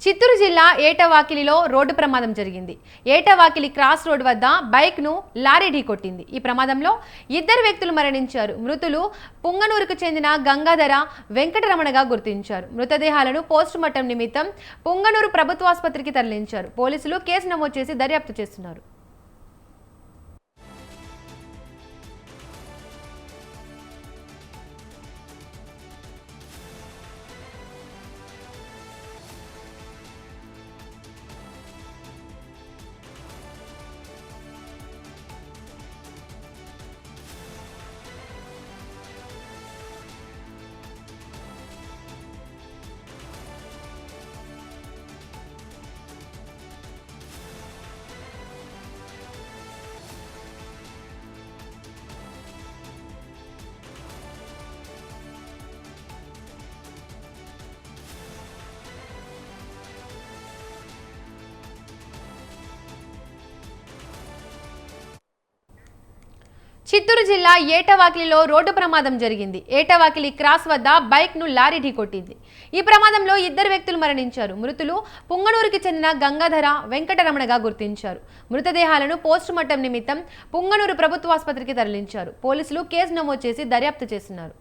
చిత్తూరు జిల్లా ఏటవాకిలిలో రోడ్డు ప్రమాదం జరిగింది. ఏటవాకిలి క్రాస్ రోడ్ వద్ద బైక్ను లారీ ఢీకొట్టింది. ఈ ప్రమాదంలో ఇద్దరు వ్యక్తులు మరణించారు. మృతులు పుంగనూరుకు చెందిన గంగాధర, వెంకటరమణగా గుర్తించారు. మృతదేహాలను పోస్టుమార్టం నిమిత్తం పుంగనూరు ప్రభుత్వాసుపత్రికి తరలించారు. పోలీసులు కేసు నమోదు చేసి దర్యాప్తు చేస్తున్నారు. చిత్తూరు జిల్లా ఏటవాకిలిలో రోడ్డు ప్రమాదం జరిగింది. ఏటవాకిలి క్రాస్ వద్ద బైక్ను లారీ ఢీకొట్టింది. ఈ ప్రమాదంలో ఇద్దరు వ్యక్తులు మరణించారు. మృతులు పుంగనూరుకి చెందిన గంగాధర, వెంకటరమణగా గుర్తించారు. మృతదేహాలను పోస్టుమార్టం నిమిత్తం పుంగనూరు ప్రభుత్వాసుపత్రికి తరలించారు. పోలీసులు కేసు నమోదు చేసి దర్యాప్తు చేస్తున్నారు.